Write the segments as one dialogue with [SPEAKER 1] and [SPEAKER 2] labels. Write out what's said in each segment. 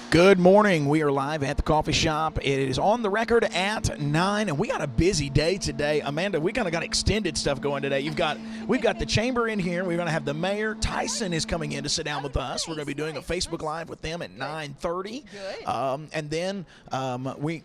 [SPEAKER 1] Good morning. We are live at the coffee shop. It is on the record at 9, and we got a busy day today. Amanda, we kind of got extended stuff going today. We've got the chamber in here. We're going to have the mayor. Tyson is coming in to sit down with us. We're going to be doing a Facebook Live with them at 9:30.
[SPEAKER 2] Good.
[SPEAKER 1] And then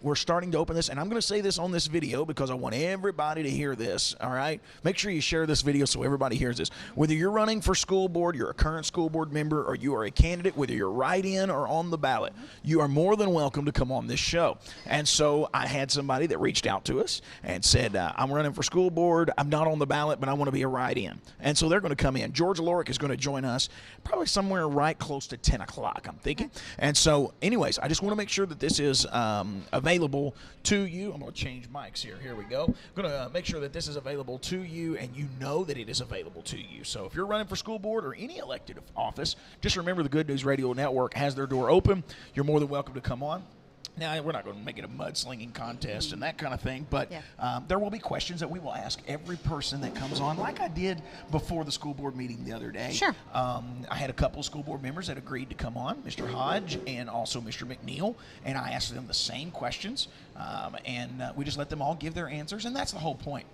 [SPEAKER 1] we're starting to open this, and I'm going to say this on this video because I want everybody to hear this, all right? Make sure you share this video so everybody hears this. Whether you're running for school board, you're a current school board member, or you are a candidate, whether you're write-in or on the ballot, you are more than welcome to come on this show. And so I had somebody that reached out to us and said, I'm running for school board. I'm not on the ballot, but I want to be a write-in. And so they're going to come in. George Lorick is going to join us probably somewhere right close to 10 o'clock, I'm thinking. And so, anyways, I just want to make sure that this is available to you. I'm going to change mics here. Here we go. I'm going to make sure that this is available to you, and you know that it is available to you. So if you're running for school board or any elected office, just remember the Good News Radio Network has their door open. You're more than welcome to come on. Now, we're not going to make it a mudslinging contest and that kind of thing, but there will be questions that we will ask every person that comes on, like I did before the school board meeting the other day.
[SPEAKER 2] Sure.
[SPEAKER 1] I had a couple of school board members that agreed to come on, Mr. Hodge and also Mr. McNeil, and I asked them the same questions, and we just let them all give their answers, and that's the whole point.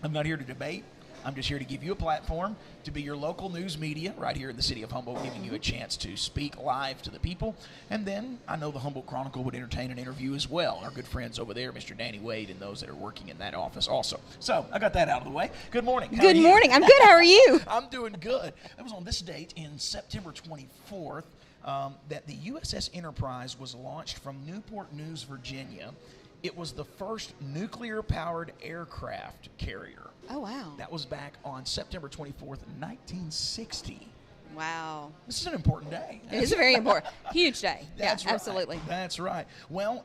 [SPEAKER 1] I'm not here to debate. I'm just here to give you a platform to be your local news media right here in the city of Humboldt, giving you a chance to speak live to the people. And then I know the Humboldt Chronicle would entertain an interview as well. Our good friends over there, Mr. Danny Wade, and those that are working in that office also. So I got that out of the way. Good morning.
[SPEAKER 2] Good morning. I'm good. How are you?
[SPEAKER 1] I'm doing good. That was on this date in September 24th that the USS Enterprise was launched from Newport News, Virginia. It was the first nuclear-powered aircraft carrier.
[SPEAKER 2] Oh, wow.
[SPEAKER 1] That was back on September 24th, 1960.
[SPEAKER 2] Wow.
[SPEAKER 1] This is an important day.
[SPEAKER 2] It is a very important, huge day.
[SPEAKER 1] That's
[SPEAKER 2] yeah,
[SPEAKER 1] right.
[SPEAKER 2] Absolutely.
[SPEAKER 1] That's right. Well,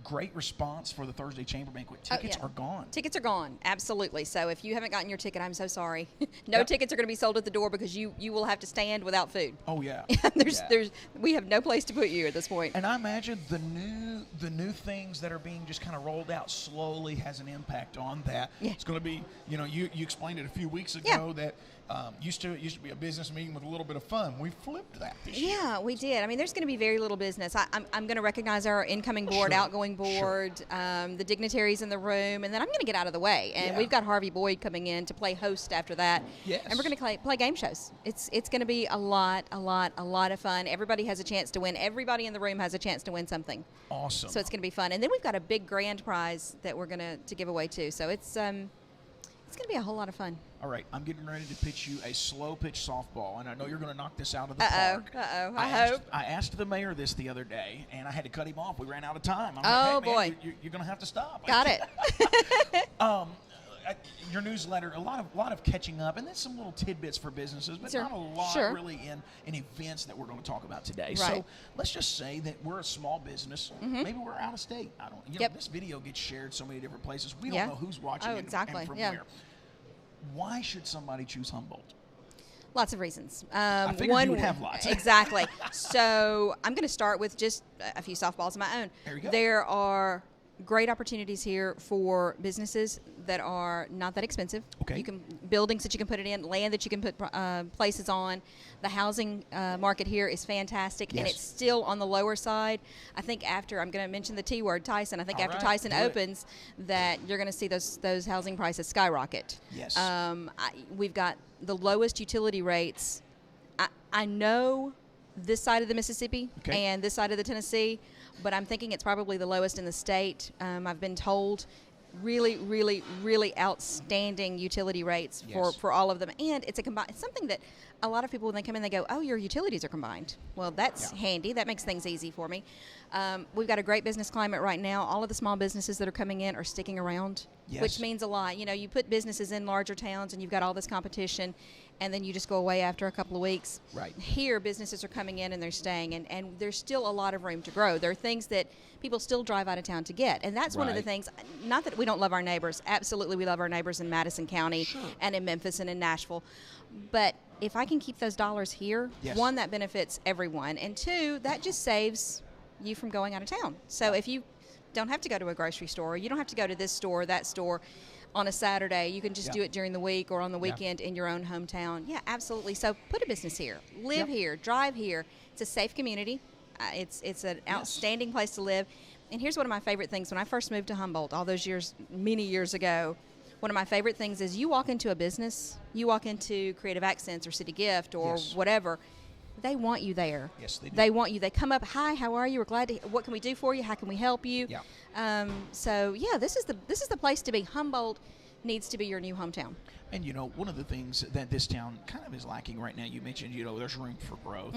[SPEAKER 1] great response for the Thursday Chamber Banquet. Tickets are gone.
[SPEAKER 2] Tickets are gone. Absolutely. So if you haven't gotten your ticket, I'm so sorry. No tickets are going to be sold at the door because you will have to stand without food.
[SPEAKER 1] Oh, yeah.
[SPEAKER 2] We have no place to put you at this point.
[SPEAKER 1] And I imagine the new things that are being just kind of rolled out slowly has an impact on that.
[SPEAKER 2] Yeah.
[SPEAKER 1] It's going to be, you explained it a few weeks ago that used to be a business meeting with a little bit of fun. We flipped that this year.
[SPEAKER 2] Yeah, we did. I mean, there's going to be very little business. I'm going to recognize our incoming board, outgoing board, the dignitaries in the room, and then I'm going to get out of the way. And we've got Harvey Boyd coming in to play host after that.
[SPEAKER 1] Yes.
[SPEAKER 2] And we're going to play game shows. It's going to be a lot of fun. Everybody has a chance to win. Everybody in the room has a chance to win something.
[SPEAKER 1] Awesome.
[SPEAKER 2] So it's going to be fun. And then we've got a big grand prize that we're going to give away too. So it's going to be a whole lot of fun.
[SPEAKER 1] All right, I'm getting ready to pitch you a slow pitch softball, and I know you're going to knock this out of the park.
[SPEAKER 2] I hope.
[SPEAKER 1] I asked the mayor this the other day, and I had to cut him off. We ran out of time.
[SPEAKER 2] I'm
[SPEAKER 1] like, hey, man, you're going to have to stop.
[SPEAKER 2] Got it.
[SPEAKER 1] Your newsletter, a lot of catching up, and then some little tidbits for businesses, but not a lot really in events that we're going to talk about today.
[SPEAKER 2] Right.
[SPEAKER 1] So let's just say that we're a small business. Maybe we're out of state. I don't. Know, this video gets shared so many different places. We don't know who's watching it and from where. Why should somebody choose Humboldt?
[SPEAKER 2] Lots of reasons.
[SPEAKER 1] I figured you would have lots.
[SPEAKER 2] Exactly. So I'm going to start with just a few softballs of my own.
[SPEAKER 1] There you go.
[SPEAKER 2] There are great opportunities here for businesses that are not that expensive.
[SPEAKER 1] Okay.
[SPEAKER 2] You can buildings that you can put it in, land that you can put places on. The housing market here is fantastic, and it's still on the lower side. I think after, I'm going to mention the T word, Tyson. I think after Tyson opens, that you're going to see those housing prices skyrocket.
[SPEAKER 1] Yes.
[SPEAKER 2] We've got the lowest utility rates. I know this side of the Mississippi and this side of the Tennessee, but I'm thinking it's probably the lowest in the state. I've been told really, really, really outstanding utility rates for all of them. And it's it's something that a lot of people, when they come in, they go, oh, your utilities are combined. Well, that's handy. That makes things easy for me. We've got a great business climate right now. All of the small businesses that are coming in are sticking around, which means a lot. You put businesses in larger towns and you've got all this competition, and then you just go away after a couple of weeks.
[SPEAKER 1] Right.
[SPEAKER 2] Here, businesses are coming in and they're staying, and there's still a lot of room to grow. There are things that people still drive out of town to get, and that's one of the things. Not that we don't love our neighbors. Absolutely, we love our neighbors in Madison County and in Memphis and in Nashville. But if I can keep those dollars here, one, that benefits everyone, and two, that just saves you from going out of town. So if you don't have to go to a grocery store, you don't have to go to this store or that store on a Saturday, you can just do it during the week or on the weekend in your own hometown. Yeah, absolutely. So put a business here, live here, drive here. It's a safe community. It's an outstanding place to live. And here's one of my favorite things. When I first moved to Humboldt all those years, many years ago, one of my favorite things is you walk into a business, you walk into Creative Accents or City Gift or whatever, they want you there.
[SPEAKER 1] Yes, they do.
[SPEAKER 2] They want you. They come up, hi, how are you? We're glad to. What can we do for you? How can we help you?
[SPEAKER 1] Yeah.
[SPEAKER 2] So yeah, this is the place to be. Humboldt needs to be your new hometown.
[SPEAKER 1] And one of the things that this town kind of is lacking right now, you mentioned, there's room for growth.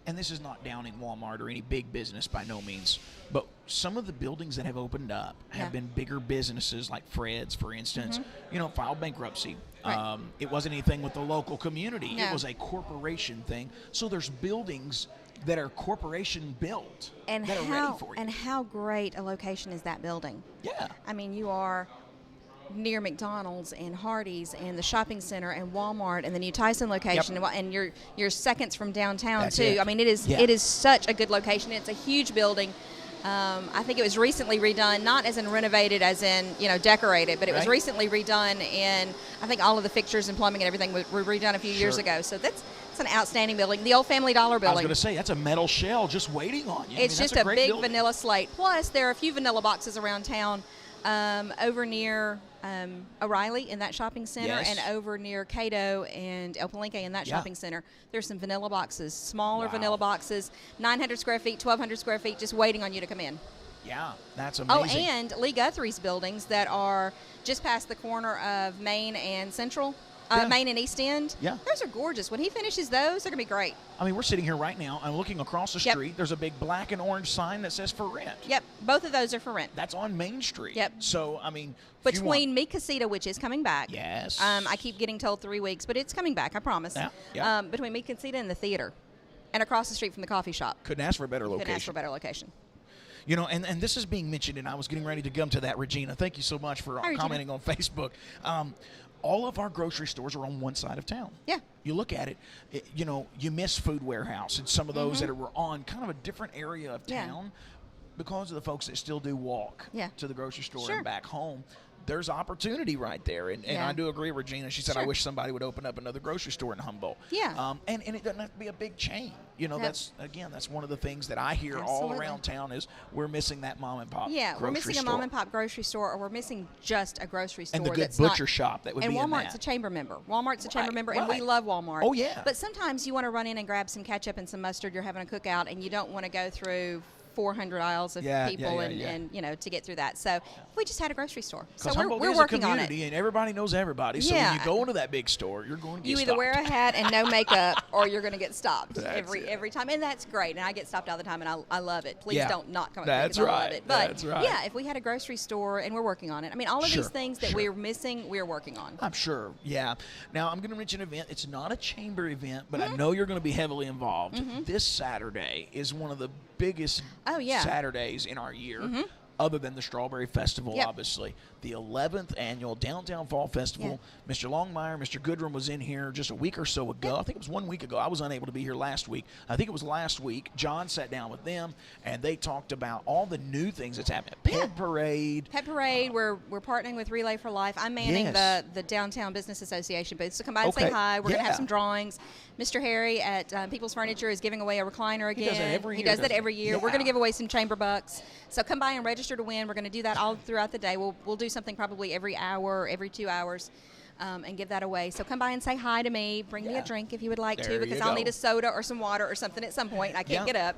[SPEAKER 1] And this is not downing Walmart or any big business by no means, but some of the buildings that have opened up have been bigger businesses, like Fred's, for instance, filed bankruptcy.
[SPEAKER 2] Right.
[SPEAKER 1] It wasn't anything with the local community.
[SPEAKER 2] No.
[SPEAKER 1] It was a corporation thing. So there's buildings that are corporation built that are ready for you.
[SPEAKER 2] And how great a location is that building?
[SPEAKER 1] Yeah.
[SPEAKER 2] I mean, you are near McDonald's and Hardee's and the shopping center and Walmart and the new Tyson location, and you're seconds from downtown.
[SPEAKER 1] That's
[SPEAKER 2] too.
[SPEAKER 1] it.
[SPEAKER 2] I mean, it is such a good location. It's a huge building. I think it was recently redone, not as in renovated as in decorated, but it was recently redone, and I think all of the fixtures and plumbing and everything were redone a few years ago. So it's an outstanding building. The old Family Dollar building.
[SPEAKER 1] I was going to say, that's a metal shell just waiting on you.
[SPEAKER 2] It's just a big
[SPEAKER 1] building.
[SPEAKER 2] vanilla slate. Plus, there are a few vanilla boxes around town, over near O'Reilly in that shopping center, and over near Cato and El Palenque in that shopping center. There's some vanilla boxes, smaller vanilla boxes, 900 square feet, 1,200 square feet, just waiting on you to come in.
[SPEAKER 1] Yeah, that's amazing.
[SPEAKER 2] Oh, and Lee Guthrie's buildings that are just past the corner of Main and Central. Main and East End.
[SPEAKER 1] Yeah.
[SPEAKER 2] Those are gorgeous. When he finishes those, they're going to be great.
[SPEAKER 1] I mean, we're sitting here right now. I'm looking across the street. There's a big black and orange sign that says for rent.
[SPEAKER 2] Yep. Both of those are for rent.
[SPEAKER 1] That's on Main Street.
[SPEAKER 2] Yep.
[SPEAKER 1] So, I mean,
[SPEAKER 2] between Mi Casita, which is coming back.
[SPEAKER 1] Yes.
[SPEAKER 2] I keep getting told 3 weeks, but it's coming back, I promise.
[SPEAKER 1] Yeah.
[SPEAKER 2] Between Mi Casita and the theater and across the street from the coffee shop.
[SPEAKER 1] Couldn't ask for a better location.
[SPEAKER 2] Couldn't ask for a better location.
[SPEAKER 1] And this is being mentioned, and I was getting ready to come to that, Regina. Thank you so much for commenting on Facebook. All of our grocery stores are on one side of town.
[SPEAKER 2] Yeah.
[SPEAKER 1] You look at it, you miss Food Warehouse and some of those that were on kind of a different area of town because of the folks that still do walk to the grocery store and back home. There's opportunity right there. And I do agree with Regina. She said, I wish somebody would open up another grocery store in Humboldt.
[SPEAKER 2] Yeah.
[SPEAKER 1] And it doesn't have to be a big chain. That's one of the things that I hear all around town is we're missing that mom and pop grocery store.
[SPEAKER 2] Yeah, we're missing a mom and pop grocery store, or we're missing just a grocery store.
[SPEAKER 1] And the good butcher shop that would be in that.
[SPEAKER 2] And Walmart's a chamber member. Walmart's a chamber member, and we love Walmart.
[SPEAKER 1] Oh, yeah.
[SPEAKER 2] But sometimes you want to run in and grab some ketchup and some mustard. You're having a cookout, and you don't want to go through 400 aisles of people and to get through that. So we just had a grocery store. So we're working on it.
[SPEAKER 1] And everybody knows everybody. So when you go into that big store, you're going to get
[SPEAKER 2] You
[SPEAKER 1] stopped.
[SPEAKER 2] either wear a hat and no makeup, or you're going to get stopped every time. And that's great. And I get stopped all the time, and I love it. Please don't not come up
[SPEAKER 1] That's
[SPEAKER 2] because
[SPEAKER 1] right.
[SPEAKER 2] I love it. But
[SPEAKER 1] that's right.
[SPEAKER 2] yeah, if we had a grocery store, and we're working on it. I mean, all of these things that we're missing, we're working on.
[SPEAKER 1] I'm sure. Yeah. Now, I'm going to mention an event. It's not a chamber event, but I know you're going to be heavily involved. This Saturday is one of the biggest Saturdays in our year, other than the Strawberry Festival, obviously. The 11th annual Downtown Fall Festival. Mr. Longmire, Mr. Goodrum was in here just a week or so ago. I think it was 1 week ago. I was unable to be here last week. I think it was last week. John sat down with them, and they talked about all the new things that's happening. Pet Parade.
[SPEAKER 2] Pet Parade. We're partnering with Relay for Life. I'm manning the Downtown Business Association booth. So come by and say hi. We're going to have some drawings. Mr. Harry at People's Furniture is giving away a recliner again.
[SPEAKER 1] He does that every year.
[SPEAKER 2] We're going to give away some chamber bucks. So come by and register to win. We're going to do that all throughout the day. We'll do something probably every hour, every 2 hours. And give that away. So come by and say hi to me. Bring me a drink if you would like to, because I'll need a soda or some water or something at some point. I can't get up.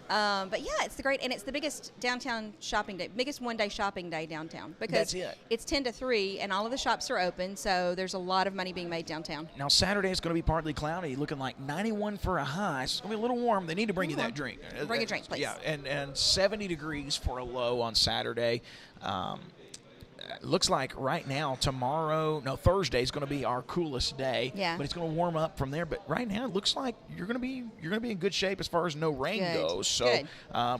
[SPEAKER 2] But it's it's the biggest downtown shopping day, biggest one-day shopping day downtown, because it's 10 to 3 and all of the shops are open. So there's a lot of money being made downtown.
[SPEAKER 1] Now Saturday is going to be partly cloudy, looking like 91 for a high. So it's going to be a little warm. They need to bring you that drink.
[SPEAKER 2] Bring a drink, please.
[SPEAKER 1] Yeah, and 70 degrees for a low on Saturday. Looks like right now, Thursday is going to be our coolest day.
[SPEAKER 2] Yeah.
[SPEAKER 1] But it's going to warm up from there. But right now, it looks like you're going to be in good shape as far as no rain goes. So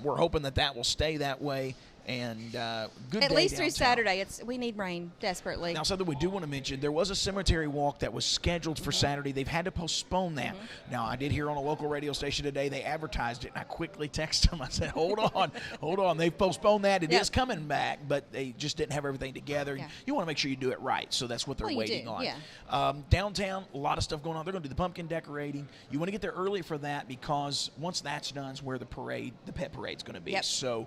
[SPEAKER 1] we're hoping that will stay that way. And good
[SPEAKER 2] At
[SPEAKER 1] day
[SPEAKER 2] least through
[SPEAKER 1] downtown.
[SPEAKER 2] Saturday. We need rain desperately.
[SPEAKER 1] Now, something we do want to mention, there was a cemetery walk that was scheduled for Saturday. They've had to postpone that. Now, I did hear on a local radio station today, they advertised it, and I quickly texted them. I said, hold on. They've postponed that. It is coming back, but they just didn't have everything together.
[SPEAKER 2] Yeah.
[SPEAKER 1] You want to make sure you do it right, so that's what they're waiting on.
[SPEAKER 2] Yeah.
[SPEAKER 1] Downtown, a lot of stuff going on. They're going to do the pumpkin decorating. You want to get there early for that because once that's done is where the pet parade's going to be.
[SPEAKER 2] Yep.
[SPEAKER 1] So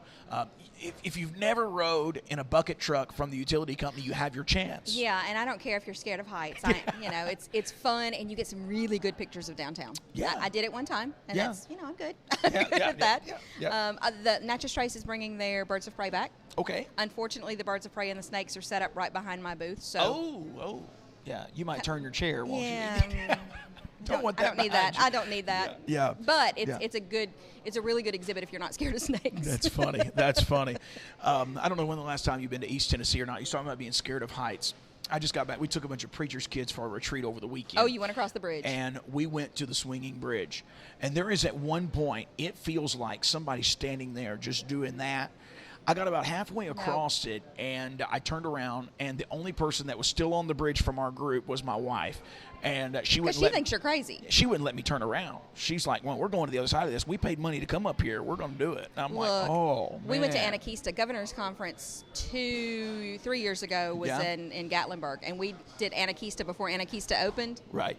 [SPEAKER 1] if you've never rode in a bucket truck from the utility company, you have your chance.
[SPEAKER 2] Yeah, and I don't care if you're scared of heights. It's fun, and you get some really good pictures of downtown.
[SPEAKER 1] Yeah.
[SPEAKER 2] I did it one time, and that's, I'm good.
[SPEAKER 1] Yeah,
[SPEAKER 2] good with that.
[SPEAKER 1] Yeah.
[SPEAKER 2] The Natchez Trace is bringing their Birds of Prey back.
[SPEAKER 1] Okay.
[SPEAKER 2] Unfortunately, the Birds of Prey and the snakes are set up right behind my booth. So.
[SPEAKER 1] Oh. Yeah, you might turn your chair, won't you?
[SPEAKER 2] Don't want that. I don't need that. I don't need that.
[SPEAKER 1] Yeah.
[SPEAKER 2] But it's a really good exhibit if you're not scared of snakes.
[SPEAKER 1] That's funny. That's funny. I don't know when the last time you've been to East Tennessee or not. You're talking about being scared of heights. I just got back. We took a bunch of preachers' kids for a retreat over the weekend.
[SPEAKER 2] Oh, you went across the bridge.
[SPEAKER 1] And we went to the swinging bridge. And there is at one point, it feels like somebody's standing there just doing that. I got about halfway across it, and I turned around, and the only person that was still on the bridge from our group was my wife. And she
[SPEAKER 2] thinks you're crazy.
[SPEAKER 1] She wouldn't let me turn around. She's like, well, we're going to the other side of this. We paid money to come up here. We're going to do it. And I'm like, oh, man.
[SPEAKER 2] We went to Anakeesta Governor's Conference 3 years ago was in Gatlinburg, and we did Anakeesta before Anakeesta opened.
[SPEAKER 1] Right.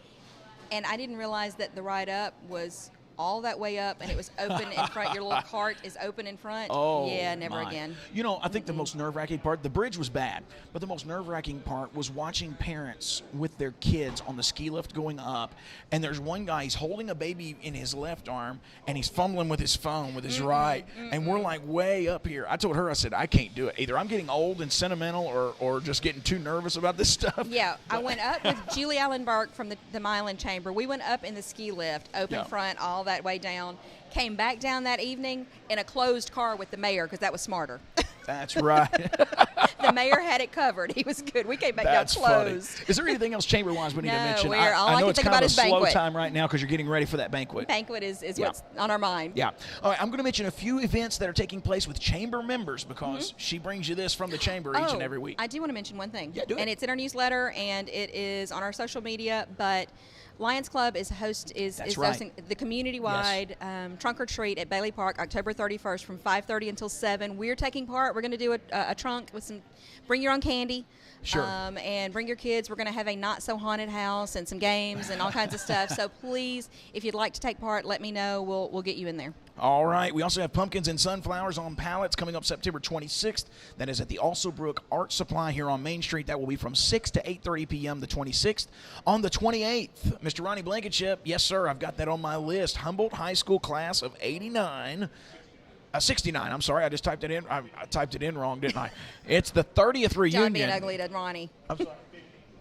[SPEAKER 2] And I didn't realize that the ride up was all that way up, and it was open in front. Your little cart is open in front.
[SPEAKER 1] Oh,
[SPEAKER 2] yeah, never again.
[SPEAKER 1] You know, I think the most nerve-wracking part, the bridge was bad, but the most nerve-wracking part was watching parents with their kids on the ski lift going up, and there's one guy, he's holding a baby in his left arm, and he's fumbling with his phone with his right, and we're like way up here. I told her, I said, I can't do it. Either I'm getting old and sentimental or just getting too nervous about this stuff.
[SPEAKER 2] Yeah, I went up with Julie Allen Burke from the Milan Chamber. We went up in the ski lift, open front, all that way down, came back down that evening in a closed car with the mayor because that was smarter.
[SPEAKER 1] That's right.
[SPEAKER 2] The mayor had it covered. He was good. We came back down closed.
[SPEAKER 1] Funny. Is there anything else chamber-wise we need to mention?
[SPEAKER 2] All
[SPEAKER 1] I know
[SPEAKER 2] can
[SPEAKER 1] it's
[SPEAKER 2] think
[SPEAKER 1] kind
[SPEAKER 2] about
[SPEAKER 1] of a
[SPEAKER 2] is
[SPEAKER 1] slow
[SPEAKER 2] banquet.
[SPEAKER 1] time right now because you're getting ready for that banquet.
[SPEAKER 2] Banquet is what's on our mind.
[SPEAKER 1] Yeah. All right, I'm going to mention a few events that are taking place with chamber members because she brings you this from the chamber each and every week.
[SPEAKER 2] I do want to mention one thing.
[SPEAKER 1] Yeah, do it.
[SPEAKER 2] And it's in our newsletter, and it is on our social media, but Lions Club is hosting the community-wide trunk or treat at Bailey Park, October 31st from 5:30 until 7. We're taking part. We're going to do a trunk with some bring your own candy.
[SPEAKER 1] Sure.
[SPEAKER 2] And bring your kids. We're going to have a not-so-haunted house and some games and all kinds of stuff. So please, if you'd like to take part, let me know. We'll get you in there.
[SPEAKER 1] All right. We also have pumpkins and sunflowers on pallets coming up September 26th. That is at the Alsobrook Art Supply here on Main Street. That will be from 6 to 8:30 p.m. the 26th. On the 28th, Mr. Ronnie Blankenship, yes, sir, I've got that on my list. Humboldt High School class of 69, I'm sorry. I just typed it in. I typed it in wrong, didn't I? It's the 30th reunion.
[SPEAKER 2] John being ugly to Ronnie.
[SPEAKER 1] I'm sorry.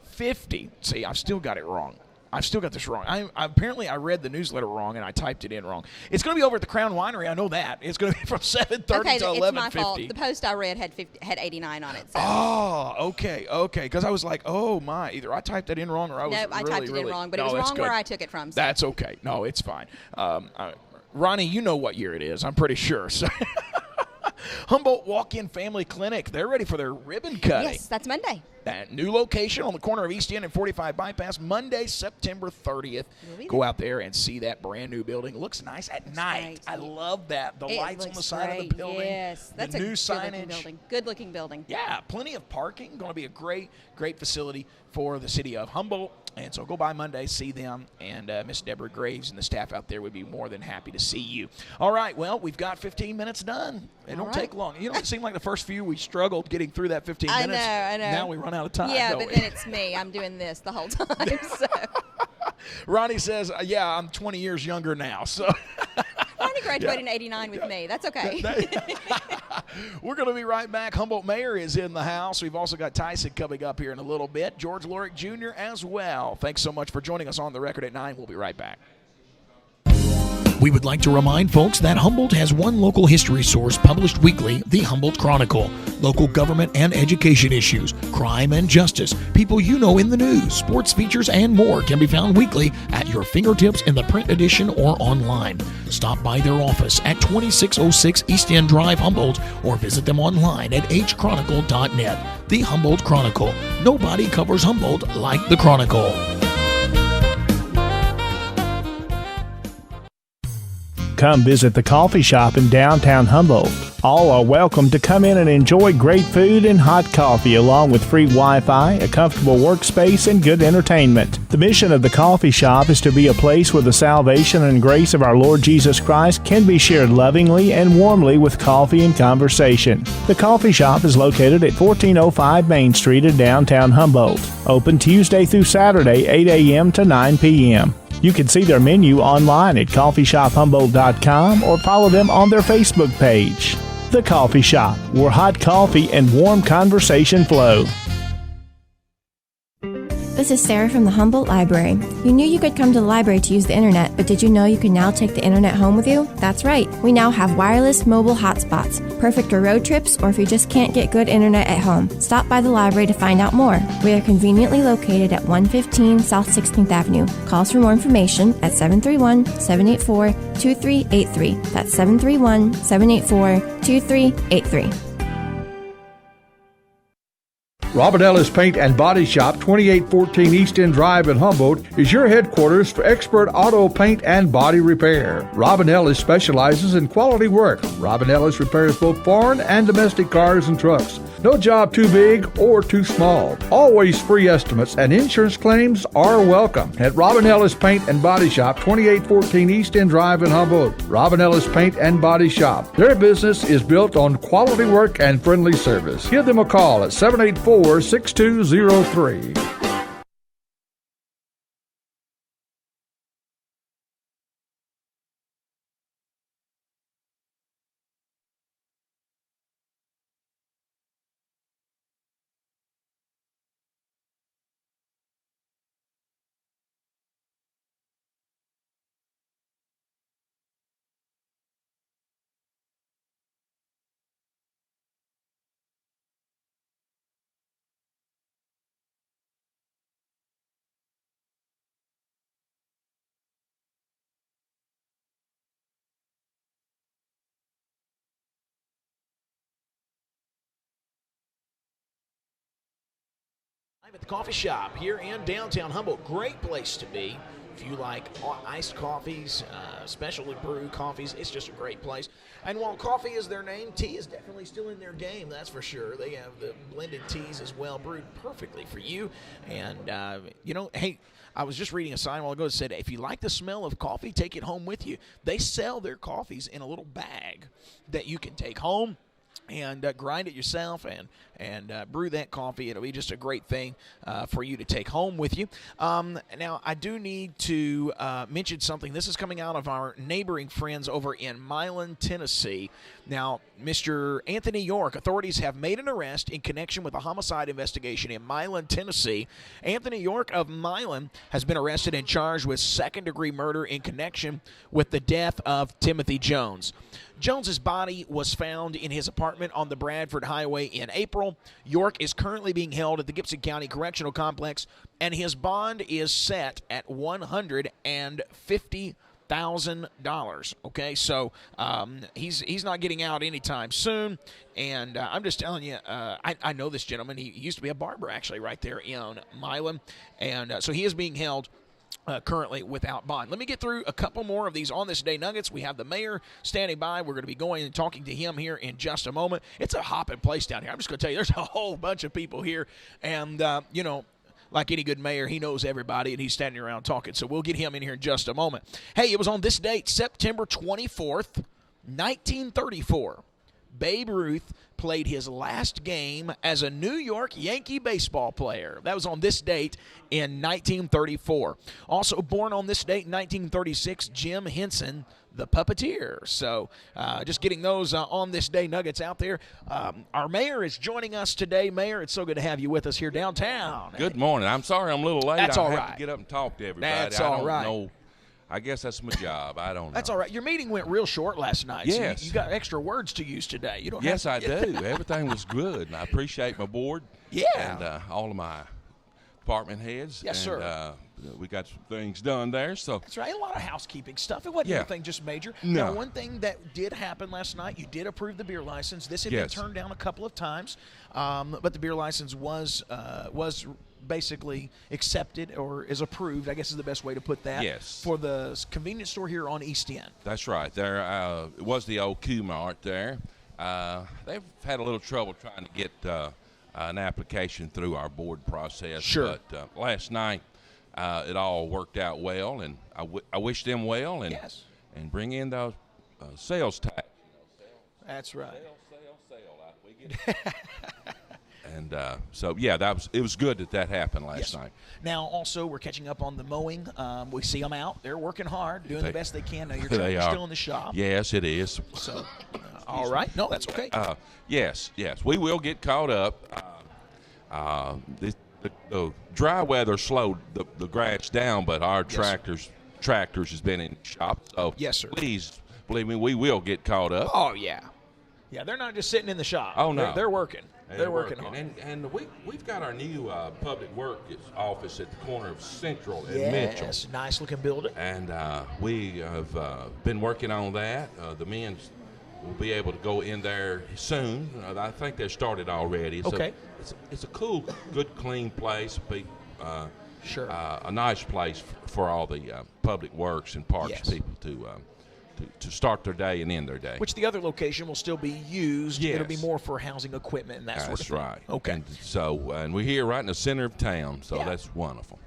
[SPEAKER 1] 50. See, I've still got it wrong. I've still got this wrong. Apparently I read the newsletter wrong and I typed it in wrong. It's going to be over at the Crown Winery. I know that. It's going to be from 7:30 to 11:50.
[SPEAKER 2] It's my fault. The post I read had 89 on it. So.
[SPEAKER 1] Oh, okay. Because I was like, oh my, either I typed it in wrong or I was
[SPEAKER 2] I typed it in wrong, but it was wrong where I took it from. So.
[SPEAKER 1] That's okay. No, it's fine. Ronnie, you know what year it is. I'm pretty sure. So Humboldt Walk-In Family Clinic. They're ready for their ribbon cutting.
[SPEAKER 2] Yes, that's Monday.
[SPEAKER 1] That new location on the corner of East End and 45 Bypass, Monday, September 30th. Go out there and see that brand new building. It looks nice at night.
[SPEAKER 2] Right.
[SPEAKER 1] I love that. The lights on the side of the building.
[SPEAKER 2] Yes, that's
[SPEAKER 1] the
[SPEAKER 2] a
[SPEAKER 1] new signage.
[SPEAKER 2] building. Good-looking building.
[SPEAKER 1] Yeah, plenty of parking. Going to be a great facility for the city of Humboldt. And so go by Monday, see them, and Miss Deborah Graves and the staff out there would be more than happy to see you. All right, well, we've got 15 minutes done. It don't take long. You know, it seemed like the first few we struggled getting through that 15 minutes.
[SPEAKER 2] I know.
[SPEAKER 1] Now we run out of time.
[SPEAKER 2] Yeah, but then it's me. I'm doing this the whole time. So.
[SPEAKER 1] Ronnie says, yeah, I'm 20 years younger now. So
[SPEAKER 2] Ronnie graduated in 89 with me. That's okay.
[SPEAKER 1] We're going to be right back. Humboldt Mayor is in the house. We've also got Tyson coming up here in a little bit. George Lorick Jr. as well. Thanks so much for joining us on The Record at 9. We'll be right back. We would like to remind folks that Humboldt has one local history source published weekly, the Humboldt Chronicle. Local government and education issues, crime and justice, people you know in the news, sports features, and more can be found weekly at your fingertips in the print edition or online. Stop by their office at 2606 East End Drive, Humboldt, or visit them online at hchronicle.net. The Humboldt Chronicle. Nobody covers Humboldt like the Chronicle.
[SPEAKER 3] Come visit the coffee shop in downtown Humboldt. All are welcome to come in and enjoy great food and hot coffee along with free Wi-Fi, a comfortable workspace, and good entertainment. The mission of the coffee shop is to be a place where the salvation and grace of our Lord Jesus Christ can be shared lovingly and warmly with coffee and conversation. The coffee shop is located at 1405 Main Street in downtown Humboldt. Open Tuesday through Saturday, 8 a.m. to 9 p.m. You can see their menu online at coffeeshophumboldt.com or follow them on their Facebook page. The Coffee Shop, where hot coffee and warm conversation flow.
[SPEAKER 4] This is Sarah from the Humboldt Library. You knew you could come to the library to use the internet, but did you know you can now take the internet home with you? That's right. We now have wireless mobile hotspots, perfect for road trips or if you just can't get good internet at home. Stop by the library to find out more. We are conveniently located at 115 South 16th Avenue. Call us for more information at 731-784-2383. That's 731-784-2383.
[SPEAKER 5] Robin Ellis Paint and Body Shop, 2814 East End Drive in Humboldt, is your headquarters for expert auto paint and body repair. Robin Ellis specializes in quality work. Robin Ellis repairs both foreign and domestic cars and trucks. No job too big or too small. Always free estimates and insurance claims are welcome at Robin Ellis Paint and Body Shop, 2814 East End Drive in Humboldt. Robin Ellis Paint and Body Shop. Their business is built on quality work and friendly service. Give them a call at 784-6203.
[SPEAKER 1] I'm at the coffee shop here in downtown Humboldt. Great place to be. If you like iced coffees, specialty brew coffees, it's just a great place. And while coffee is their name, tea is definitely still in their game, that's for sure. They have the blended teas as well, brewed perfectly for you. And, hey, I was just reading a sign a while ago that said, if you like the smell of coffee, take it home with you. They sell their coffees in a little bag that you can take home and grind it yourself and brew that coffee. It'll be just a great thing for you to take home with you. Now, I do need to mention something. This is coming out of our neighboring friends over in Milan, Tennessee. Now, Mr. Anthony York, authorities have made an arrest in connection with a homicide investigation in Milan, Tennessee. Anthony York of Milan has been arrested and charged with second-degree murder in connection with the death of Timothy Jones. Jones's body was found in his apartment on the Bradford Highway in April. York is currently being held at the Gibson County Correctional Complex, and his bond is set at $150,000. Okay, so he's not getting out anytime soon. And I'm just telling you, I know this gentleman. He used to be a barber, actually, right there in Milan. And so he is being held currently without bond. Let me get through a couple more of these On This Day Nuggets. We have the mayor standing by. We're going to be going and talking to him here in just a moment. It's a hopping place down here. I'm just going to tell you, there's a whole bunch of people here. And, like any good mayor, he knows everybody, and he's standing around talking. So we'll get him in here in just a moment. Hey, it was on this date, September 24th, 1934. Babe Ruth played his last game as a New York Yankee baseball player. That was on this date in 1934. Also born on this date in 1936, Jim Henson, the puppeteer. So just getting those on this day nuggets out there. Our mayor is joining us today. Mayor, it's so good to have you with us here downtown.
[SPEAKER 6] Good morning. I'm sorry I'm a little late.
[SPEAKER 1] That's all right.
[SPEAKER 6] I have to get up and talk to everybody.
[SPEAKER 1] That's all right.
[SPEAKER 6] I don't know I guess that's my job. I don't know.
[SPEAKER 1] That's all right. Your meeting went real short last night.
[SPEAKER 6] Yes.
[SPEAKER 1] So you got extra words to use today. You don't
[SPEAKER 6] Yes,
[SPEAKER 1] have
[SPEAKER 6] I do. Everything was good, and I appreciate my board.
[SPEAKER 1] Yeah.
[SPEAKER 6] And all of my department heads.
[SPEAKER 1] Yes,
[SPEAKER 6] and,
[SPEAKER 1] sir.
[SPEAKER 6] We got some things done there. So
[SPEAKER 1] That's right. A lot of housekeeping stuff. It wasn't
[SPEAKER 6] Yeah.
[SPEAKER 1] anything just major.
[SPEAKER 6] No.
[SPEAKER 1] Now, one thing that did happen last night, you did approve the beer license. This had
[SPEAKER 6] Yes.
[SPEAKER 1] been turned down a couple of times, but the beer license was basically accepted or is approved, I guess is the best way to put that,
[SPEAKER 6] Yes.
[SPEAKER 1] for the convenience store here on East End.
[SPEAKER 6] that's right. There it was the old Q-Mart there. They've had a little trouble trying to get an application through our board process.
[SPEAKER 1] Sure.
[SPEAKER 6] But last night it all worked out well, and I wish them well, and
[SPEAKER 1] Yes.
[SPEAKER 6] and bring in those sales tax.
[SPEAKER 1] That's right.
[SPEAKER 6] Sale. We get and so yeah, it was good that happened last night.
[SPEAKER 1] Now, also, we're catching up on the mowing. We see them out. They're working hard, doing the best they can. Now, your
[SPEAKER 6] They
[SPEAKER 1] tractor's
[SPEAKER 6] are.
[SPEAKER 1] still in the shop.
[SPEAKER 6] Yes, it is.
[SPEAKER 1] So, all right. No, that's okay.
[SPEAKER 6] Yes, we will get caught up. The dry weather slowed the grass down, but our tractors has been in the shop. So
[SPEAKER 1] Yes, sir.
[SPEAKER 6] Please believe me, we will get caught up.
[SPEAKER 1] Oh, yeah. Yeah, they're not just sitting in the shop.
[SPEAKER 6] Oh, no.
[SPEAKER 1] They're working. They're working hard.
[SPEAKER 6] And we've got our new public works office at the corner of Central and Mitchell.
[SPEAKER 1] Yes, nice looking building.
[SPEAKER 6] And we have been working on that. The men will be able to go in there soon. I think they started already.
[SPEAKER 1] Okay.
[SPEAKER 6] It's a cool, good, clean place.
[SPEAKER 1] Sure.
[SPEAKER 6] A nice place for all the public works and parks
[SPEAKER 1] Yes.
[SPEAKER 6] people to start their day and end their day.
[SPEAKER 1] Which the other location will still be used.
[SPEAKER 6] Yes.
[SPEAKER 1] It'll be more for housing equipment and that sort of
[SPEAKER 6] That's
[SPEAKER 1] thing.
[SPEAKER 6] right.
[SPEAKER 1] Okay.
[SPEAKER 6] And we're here right in the center of town, so
[SPEAKER 1] Yeah.
[SPEAKER 6] that's wonderful.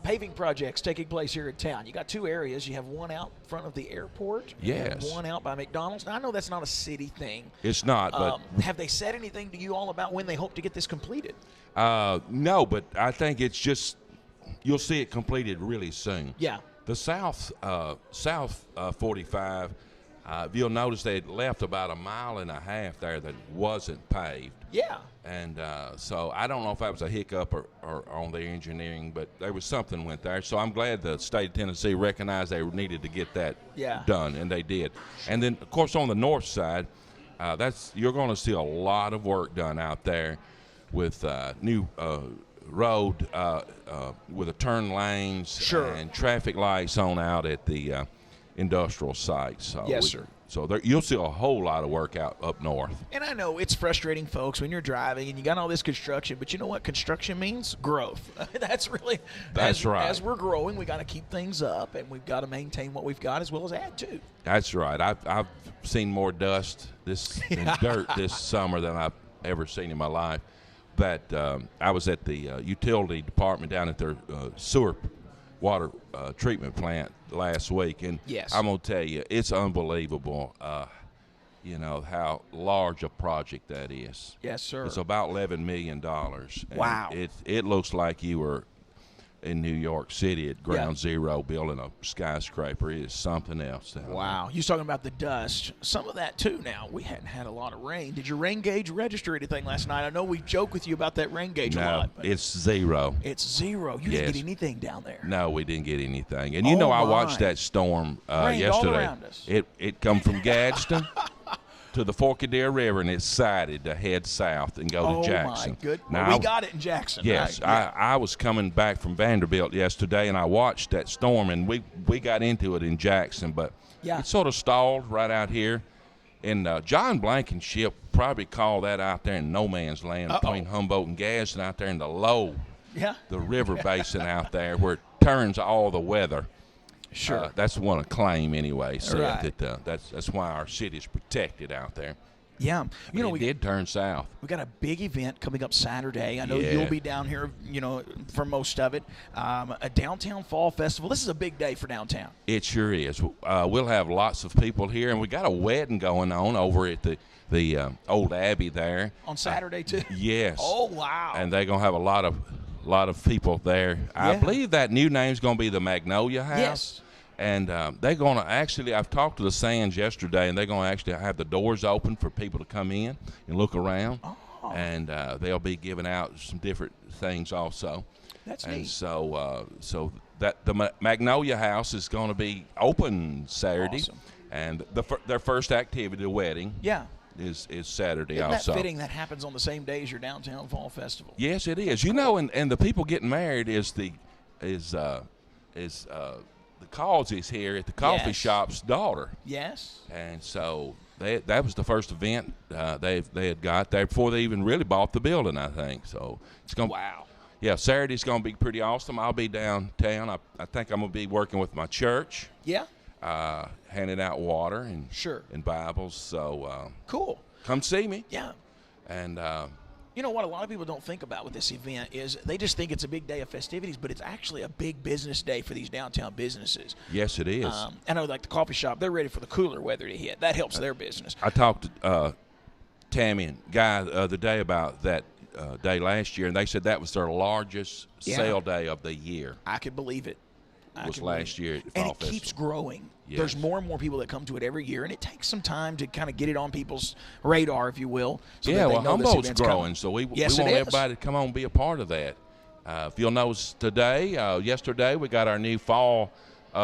[SPEAKER 1] Paving projects taking place here in town. You got two areas. You have one out front of the airport.
[SPEAKER 6] Yes.
[SPEAKER 1] And one out by McDonald's. Now, I know that's not a city thing.
[SPEAKER 6] It's not, but
[SPEAKER 1] Have they said anything to you all about when they hope to get this completed?
[SPEAKER 6] no, but I think it's just you'll see it completed really soon.
[SPEAKER 1] Yeah.
[SPEAKER 6] The south 45, you'll notice they left about a mile and a half there that wasn't paved.
[SPEAKER 1] Yeah.
[SPEAKER 6] And so I don't know if that was a hiccup or on their engineering, but there was something went there. So I'm glad the state of Tennessee recognized they needed to get that done, and they did. And then, of course, on the north side, you're going to see a lot of work done out there with new road with the turn lanes
[SPEAKER 1] Sure.
[SPEAKER 6] and traffic lights on out at the industrial sites. So
[SPEAKER 1] Yes, sir.
[SPEAKER 6] So you'll see a whole lot of work out up north.
[SPEAKER 1] And I know it's frustrating, folks, when you're driving and you got all this construction, but you know what construction means? Growth. That's
[SPEAKER 6] right.
[SPEAKER 1] As we're growing, we got to keep things up, and we've got to maintain what we've got as well as add to.
[SPEAKER 6] That's right. I've seen more dust and dirt this summer than I've ever seen in my life. But I was at the utility department down at their sewer water treatment plant last week, and
[SPEAKER 1] Yes.
[SPEAKER 6] I'm gonna tell you, it's unbelievable. How large a project that is.
[SPEAKER 1] Yes, sir.
[SPEAKER 6] It's about $11 million.
[SPEAKER 1] Wow.
[SPEAKER 6] It looks like you were in New York City at ground zero building a skyscraper. It is something else down there.
[SPEAKER 1] Wow. You was talking about the dust. Some of that, too, now. We hadn't had a lot of rain. Did your rain gauge register anything last night? I know we joke with you about that rain gauge a
[SPEAKER 6] No,
[SPEAKER 1] lot. But
[SPEAKER 6] it's zero.
[SPEAKER 1] it's zero. You didn't
[SPEAKER 6] Yes.
[SPEAKER 1] get anything down there.
[SPEAKER 6] No, we didn't get anything. And
[SPEAKER 1] Oh,
[SPEAKER 6] I
[SPEAKER 1] my.
[SPEAKER 6] watched that storm
[SPEAKER 1] Rained all
[SPEAKER 6] yesterday.
[SPEAKER 1] around us.
[SPEAKER 6] It come from Gadsden to the Forkadale River, and it sided to head south and go to Jackson.
[SPEAKER 1] Oh, my good.
[SPEAKER 6] Now,
[SPEAKER 1] Well, we got it in Jackson.
[SPEAKER 6] Yes,
[SPEAKER 1] right? Yeah.
[SPEAKER 6] I was coming back from Vanderbilt yesterday, and I watched that storm, and we got into it in Jackson, but
[SPEAKER 1] Yeah.
[SPEAKER 6] it sort of stalled right out here. And John Blankenship probably called that out there in no man's land between Humboldt and Gadsden out there in the the river basin out there where it turns all the weather.
[SPEAKER 1] Sure.
[SPEAKER 6] That's one of claim anyway. So
[SPEAKER 1] Right.
[SPEAKER 6] that's why our city's protected out there.
[SPEAKER 1] Yeah.
[SPEAKER 6] But it did turn south.
[SPEAKER 1] We got a big event coming up Saturday. I know
[SPEAKER 6] Yeah.
[SPEAKER 1] you'll be down here, for most of it. A downtown fall festival. This is a big day for downtown.
[SPEAKER 6] It sure is. We'll have lots of people here, and we got a wedding going on over at the old Abbey there
[SPEAKER 1] On Saturday, too?
[SPEAKER 6] Yes.
[SPEAKER 1] Oh, wow.
[SPEAKER 6] And they're gonna have a lot of people there. I
[SPEAKER 1] Yeah.
[SPEAKER 6] believe that new name's gonna be the Magnolia House.
[SPEAKER 1] Yes.
[SPEAKER 6] And they're going to actually, I've talked to the Sands yesterday, and they're going to actually have the doors open for people to come in and look around.
[SPEAKER 1] Oh.
[SPEAKER 6] And they'll be giving out some different things also.
[SPEAKER 1] That's
[SPEAKER 6] and
[SPEAKER 1] neat.
[SPEAKER 6] so that the Magnolia House is going to be open Saturday.
[SPEAKER 1] Awesome.
[SPEAKER 6] And their first activity, the wedding, is Saturday.
[SPEAKER 1] Isn't
[SPEAKER 6] also
[SPEAKER 1] that fitting that happens on the same day as your downtown fall festival?
[SPEAKER 6] Yes, it is. You know, and the people getting married is the Causeys here at the coffee shop's daughter.
[SPEAKER 1] Yes.
[SPEAKER 6] And so that was the first event they had got there before they even really bought the building, I think. So it's going.
[SPEAKER 1] Wow.
[SPEAKER 6] Yeah, Saturday's going to be pretty awesome. I'll be downtown. I think I'm going to be working with my church.
[SPEAKER 1] Yeah.
[SPEAKER 6] Handing out water and and Bibles. So
[SPEAKER 1] cool.
[SPEAKER 6] Come see me.
[SPEAKER 1] Yeah.
[SPEAKER 6] And
[SPEAKER 1] you know what a lot of people don't think about with this event is they just think it's a big day of festivities, but it's actually a big business day for these downtown businesses.
[SPEAKER 6] Yes, it is.
[SPEAKER 1] I know, like the coffee shop, they're ready for the cooler weather to hit. That helps their business.
[SPEAKER 6] I talked to Tammy and Guy the other day about that day last year, and they said that was their largest sale day of the year.
[SPEAKER 1] I could believe it.
[SPEAKER 6] Last year at the
[SPEAKER 1] and
[SPEAKER 6] Fall
[SPEAKER 1] it
[SPEAKER 6] Festival.
[SPEAKER 1] Keeps growing.
[SPEAKER 6] Yes.
[SPEAKER 1] There's more and more people that come to it every year, and it takes some time to kind of get it on people's radar, if you will. So that they know
[SPEAKER 6] Humboldt's
[SPEAKER 1] this
[SPEAKER 6] growing,
[SPEAKER 1] coming.
[SPEAKER 6] so we want
[SPEAKER 1] it
[SPEAKER 6] everybody to come on and be a part of that. If you'll notice today, yesterday, we got our new fall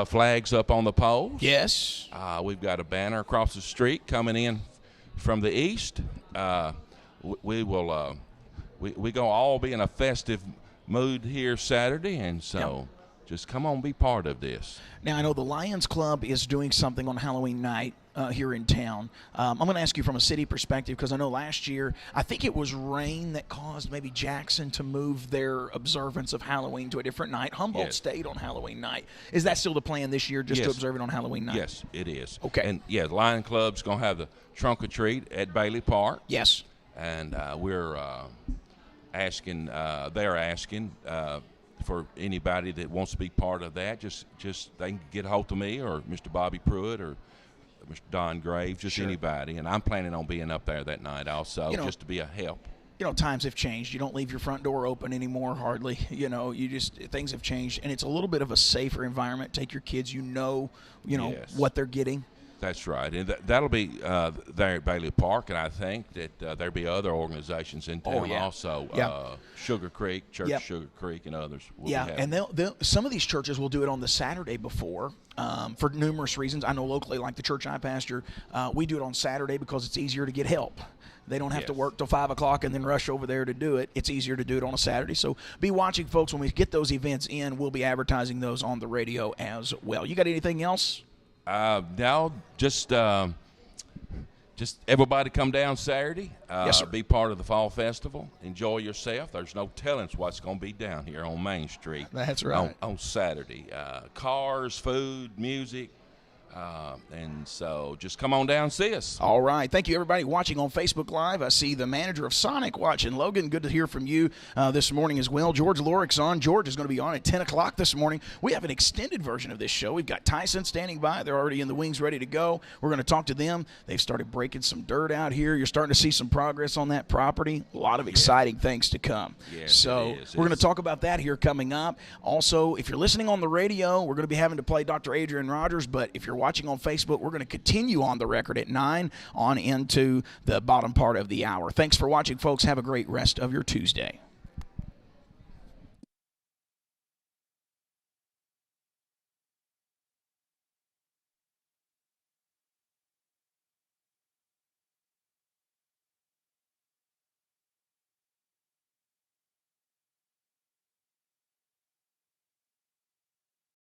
[SPEAKER 6] flags up on the poles.
[SPEAKER 1] Yes.
[SPEAKER 6] We've got a banner across the street coming in from the east. We're going to all be in a festive mood here Saturday, and so just come on, be part of this.
[SPEAKER 1] Now, I know the Lions Club is doing something on Halloween night here in town. I'm going to ask you from a city perspective, because I know last year, I think it was rain that caused maybe Jackson to move their observance of Halloween to a different night. Humboldt stayed on Halloween night. Is that still the plan this year, just to observe it on Halloween night?
[SPEAKER 6] Yes, it is.
[SPEAKER 1] Okay.
[SPEAKER 6] And, the Lion Club's going to have the trunk or treat at Bailey Park.
[SPEAKER 1] Yes.
[SPEAKER 6] And we're asking, they're asking for anybody that wants to be part of that, just they can get a hold of me or Mr. Bobby Pruitt or Mr. Don Graves, just anybody. And I'm planning on being up there that night also, just to be a help. You know,
[SPEAKER 1] times have changed. You don't leave your front door open anymore, hardly. Things have changed, and it's a little bit of a safer environment. Take your kids, what they're getting.
[SPEAKER 6] That's right, and that'll be there at Bailey Park, and I think that there'll be other organizations in town also. Sugar Creek, Church of Sugar Creek, and others.
[SPEAKER 1] And some of these churches will do it on the Saturday before for numerous reasons. I know locally, like the church I pastor, we do it on Saturday because it's easier to get help. They don't have to work till 5 o'clock and then rush over there to do it. It's easier to do it on a Saturday. So be watching, folks. When we get those events in, we'll be advertising those on the radio as well. You got anything else?
[SPEAKER 6] No, just everybody come down Saturday.
[SPEAKER 1] Yes, sir.
[SPEAKER 6] Be part of the Fall Festival. Enjoy yourself. There's no telling what's going to be down here on Main Street.
[SPEAKER 1] That's right.
[SPEAKER 6] On Saturday. Cars, food, music. And so just come on down and see us.
[SPEAKER 1] All right. Thank you, everybody watching on Facebook Live. I see the manager of Sonic watching. Logan, good to hear from you this morning as well. George Lorik's on. George is going to be on at 10 o'clock this morning. We have an extended version of this show. We've got Tyson standing by. They're already in the wings ready to go. We're going to talk to them. They've started breaking some dirt out here. You're starting to see some progress on that property. A lot of exciting things to come.
[SPEAKER 6] Yes,
[SPEAKER 1] so we're going to talk about that here coming up. Also, if you're listening on the radio, we're going to be having to play Dr. Adrian Rogers, but if you're watching on Facebook, we're going to continue on the record at 9 on into the bottom part of the hour. Thanks for watching, folks. Have a great rest of your Tuesday.